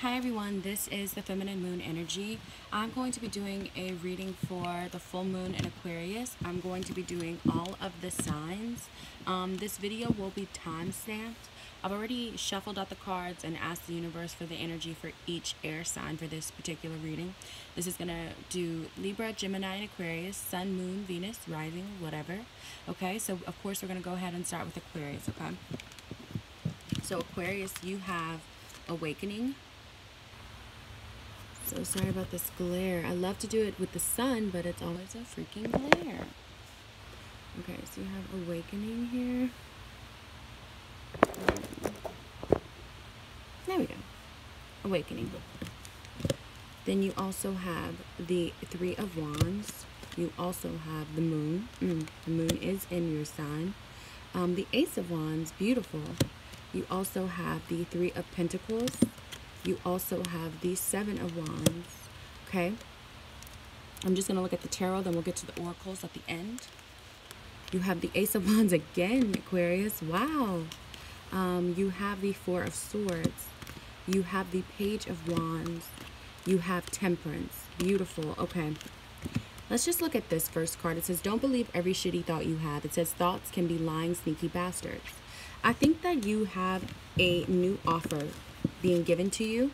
Hi everyone, this is the Feminine Moon Energy. I'm going to be doing a reading for the full moon in Aquarius. I'm going to be doing all of the signs. This video will be time-stamped. I've already shuffled out the cards and asked the universe for the energy for each air sign for this particular reading. This is going to do Libra, Gemini, and Aquarius, Sun, Moon, Venus, Rising, whatever. Okay, so of course we're going to go ahead and start with Aquarius, okay? So Aquarius, you have Awakening. So sorry about this glare. I love to do it with the sun, but it's always a freaking glare. Okay, so you have Awakening here. There we go. Awakening. Then you also have the Three of Wands. You also have the Moon. The Moon is in your sign. The Ace of Wands, beautiful. You also have the Three of Pentacles. You also have the Seven of Wands, okay? I'm just going to look at the tarot, then we'll get to the oracles at the end. You have the Ace of Wands again, Aquarius. Wow. You have the Four of Swords. You have the Page of Wands. You have Temperance. Beautiful. Okay. Let's just look at this first card. It says, don't believe every shitty thought you have. It says, thoughts can be lying, sneaky bastards. I think that you have a new offer being given to you,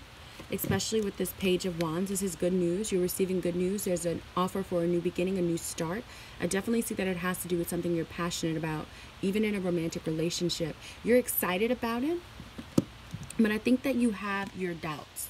especially with this Page of Wands. This is good news. You're receiving good news. There's an offer for a new beginning, a new start. I definitely see that it has to do with something you're passionate about, even in a romantic relationship. You're excited about it, but I think that you have your doubts.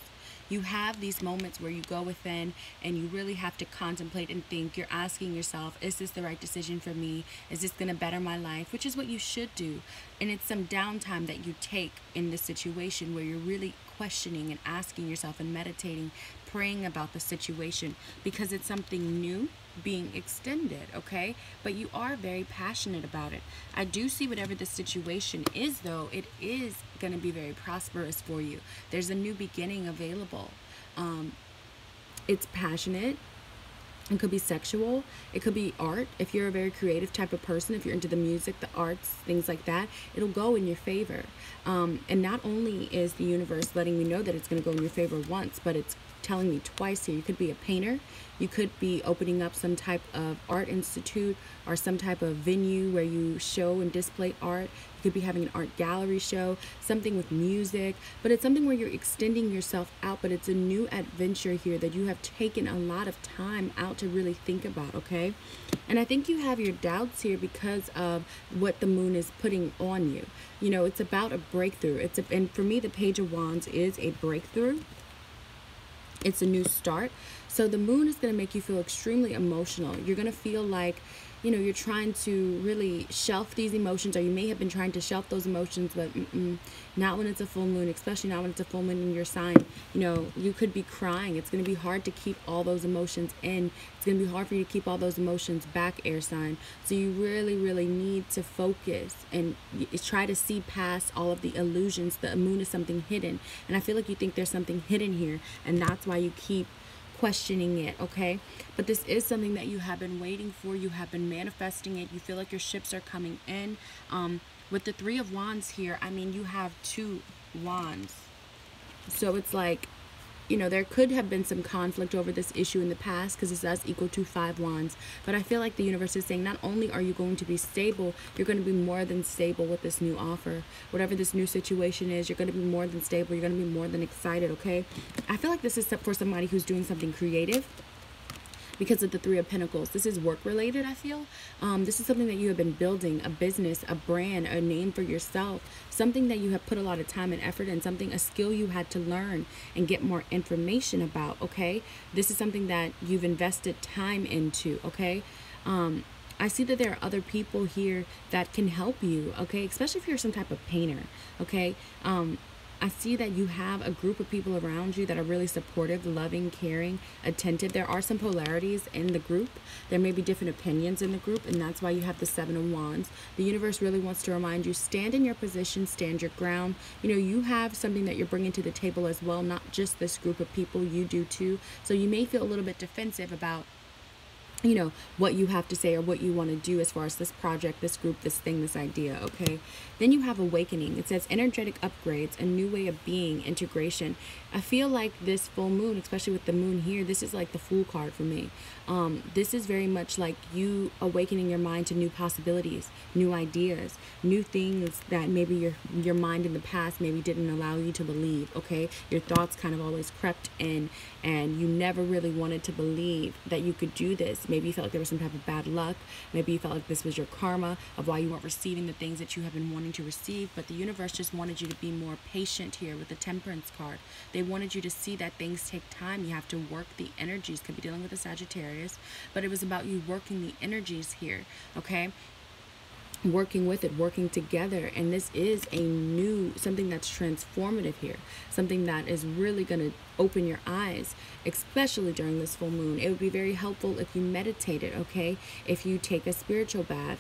You have these moments where you go within and you really have to contemplate and think. You're asking yourself, is this the right decision for me? Is this going to better my life? Which is what you should do. And it's some downtime that you take in this situation where you're really questioning and asking yourself and meditating, praying about the situation, because it's something new being extended, okay? But you are very passionate about it. I do see whatever the situation is, though, it is going to be very prosperous for you. There's a new beginning available. It's passionate. It could be sexual. It could be art. If you're a very creative type of person, if you're into the music, the arts, things like that, it'll go in your favor. And not only is the universe letting me know that it's going to go in your favor once, but it's telling me twice here. You could be a painter. You could be opening up some type of art institute or some type of venue where you show and display art. You could be having an art gallery show, something with music, but it's something where you're extending yourself out, but it's a new adventure here that you have taken a lot of time out to really think about, okay? And I think you have your doubts here because of what the moon is putting on you. You know, it's about a breakthrough. And for me, the Page of Wands is a breakthrough. It's a new start. So the moon is going to make you feel extremely emotional. You're going to feel like, you know, you're trying to really shelf these emotions, or you may have been trying to shelf those emotions, but not when it's a full moon, especially not when it's a full moon in your sign. You know, you could be crying. It's going to be hard to keep all those emotions in. It's going to be hard for you to keep all those emotions back, air sign. So you really, really need to focus and try to see past all of the illusions. The moon is something hidden, and I feel like you think there's something hidden here, and that's why you keep questioning it, okay? But this is something that you have been waiting for. You have been manifesting it. You feel like your ships are coming in. With the Three of Wands here, I mean, you have two wands. So it's like, you know, there could have been some conflict over this issue in the past, because this does equal to Five Wands. But I feel like the universe is saying not only are you going to be stable, you're going to be more than stable with this new offer. Whatever this new situation is, you're going to be more than stable. You're going to be more than excited, okay? I feel like this is for somebody who's doing something creative. Because of the Three of Pentacles, this is work related, I feel. This is something that you have been building, a business, a brand, a name for yourself, something that you have put a lot of time and effort in, a skill you had to learn and get more information about, okay? This is something that you've invested time into, okay? I see that there are other people here that can help you, okay? Especially if you're some type of painter, okay? I see that you have a group of people around you that are really supportive, loving, caring, attentive. There are some polarities in the group. There may be different opinions in the group, and that's why you have the Seven of Wands. The universe really wants to remind you, stand in your position, stand your ground. You know, you have something that you're bringing to the table as well, not just this group of people. You do too. So you may feel a little bit defensive about you know, what you have to say or what you want to do as far as this project, this group, this thing, this idea, okay? Then you have awakening. It says energetic upgrades, a new way of being, integration. I feel like this full moon, especially with the moon here, this is like the Fool card for me. This is very much like you awakening your mind to new possibilities, new ideas, new things that maybe your mind in the past maybe didn't allow you to believe, okay? Your thoughts kind of always crept in, and you never really wanted to believe that you could do this. Maybe you felt like there was some type of bad luck. Maybe you felt like this was your karma of why you weren't receiving the things that you have been wanting to receive. But the universe just wanted you to be more patient here with the Temperance card. They wanted you to see that things take time. You have to work the energies. Could be dealing with a Sagittarius, but it was about you working the energies here, okay? Working with it, working together. And this is a new, something that's transformative here, something that is really going to open your eyes, especially during this full moon. It would be very helpful if you meditated, okay? If you take a spiritual bath,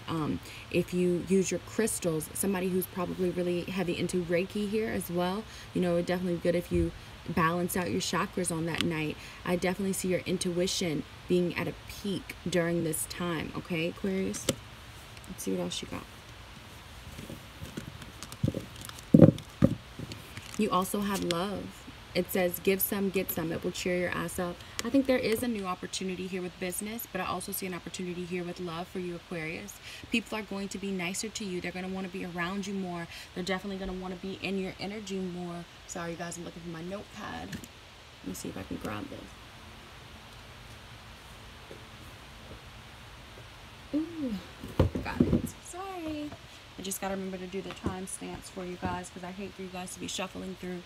if you use your crystals. Somebody who's probably really heavy into Reiki here as well, you know, it definitely good if you balance out your chakras on that night. I definitely see your intuition being at a peak during this time, okay, Aquarius? Let's see what else you got. You also have love. It says give some, get some. It will cheer your ass up. I think there is a new opportunity here with business, but I also see an opportunity here with love for you, Aquarius. People are going to be nicer to you. They're going to want to be around you more. They're definitely going to want to be in your energy more. Sorry, you guys, I'm looking for my notepad. Let me see if I can grab this. Ooh, got it. Sorry. I just got to remember to do the timestamps for you guys because I hate for you guys to be shuffling through.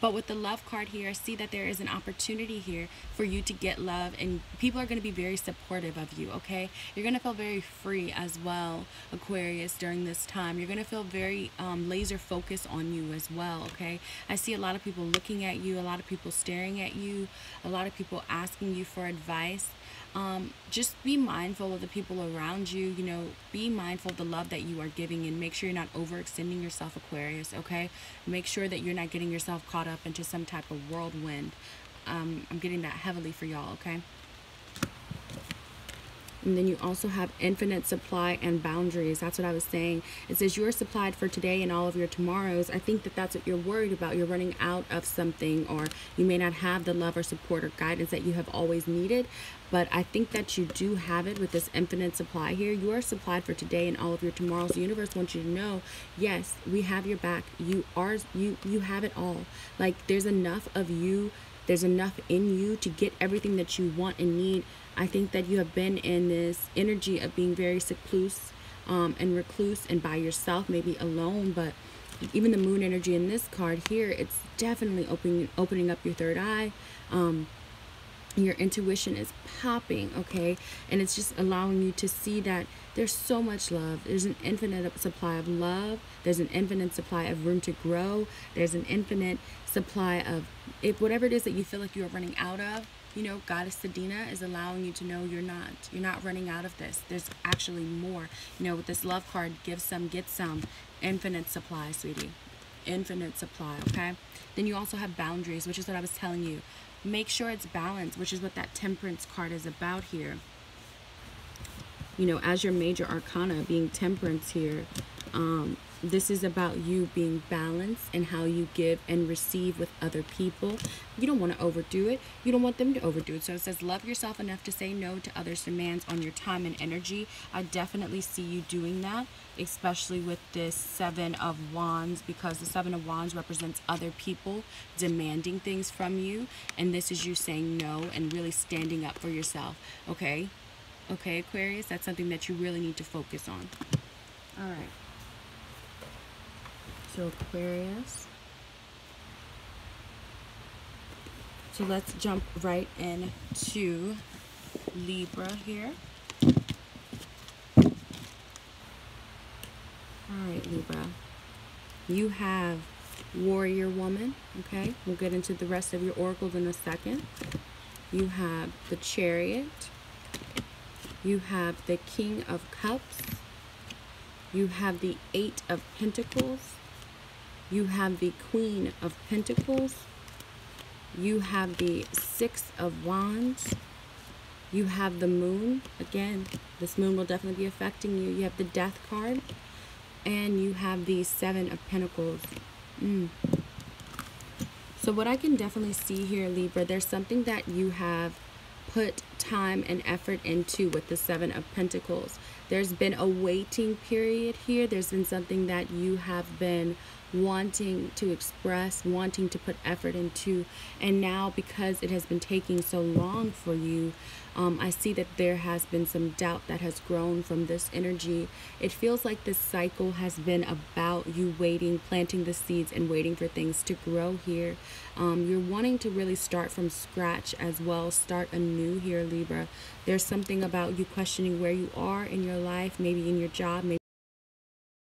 But with the love card here, I see that there is an opportunity here for you to get love, and people are going to be very supportive of you, okay? You're going to feel very free as well, Aquarius, during this time. You're going to feel very laser focused on you as well, okay? I see a lot of people looking at you, a lot of people staring at you, a lot of people asking you for advice. Just be mindful of the people around you, you know, be mindful of the love that you are giving, and make sure you're not overextending yourself, Aquarius, okay? Make sure that you're not getting yourself caught up into some type of whirlwind. I'm getting that heavily for y'all, okay? And then you also have infinite supply and boundaries. That's what I was saying. It says you are supplied for today and all of your tomorrows. I think that that's what you're worried about. You're running out of something, or you may not have the love or support or guidance that you have always needed. But I think that you do have it with this infinite supply here. You are supplied for today and all of your tomorrows. The universe wants you to know, yes, we have your back. You have it all. Like, there's enough of you. There's enough in you to get everything that you want and need. I think that you have been in this energy of being very secluse and recluse and by yourself, maybe alone. But even the moon energy in this card here, it's definitely opening up your third eye. Your intuition is popping, okay? And it's just allowing you to see that there's so much love. There's an infinite supply of love. There's an infinite supply of room to grow. There's an infinite supply of, if whatever it is that you feel like you are running out of, you know, Goddess Sedina is allowing you to know you're not running out of this. There's actually more. You know, with this love card, give some, get some. Infinite supply, sweetie. Infinite supply, okay? Then you also have boundaries, which is what I was telling you. Make sure it's balanced, which is what that Temperance card is about here. You know, as your major arcana being Temperance here, this is about you being balanced and how you give and receive with other people. You don't want to overdo it. You don't want them to overdo it. So it says, love yourself enough to say no to others' demands on your time and energy. I definitely see you doing that, especially with this Seven of Wands, because the Seven of Wands represents other people demanding things from you. And this is you saying no and really standing up for yourself. Okay? Okay, Aquarius? That's something that you really need to focus on. All right. So Aquarius. So let's jump right into Libra here. All right, Libra. You have Warrior Woman, okay? We'll get into the rest of your oracles in a second. You have the Chariot. You have the King of Cups. You have the Eight of Pentacles. You have the Queen of Pentacles. You have the Six of Wands. You have the moon. Again, this moon will definitely be affecting you. You have the death card. And you have the 7 of Pentacles. So what I can definitely see here, Libra, there's something that you have put time and effort into with the 7 of Pentacles. There's been a waiting period here. There's been something that you have been wanting to express, wanting to put effort into, and now because it has been taking so long for you, I see that there has been some doubt that has grown from this energy. It feels like this cycle has been about you waiting, planting the seeds and waiting for things to grow here. You're wanting to really start from scratch as well, start anew here, Libra. There's something about you questioning where you are in your life, maybe in your job, maybe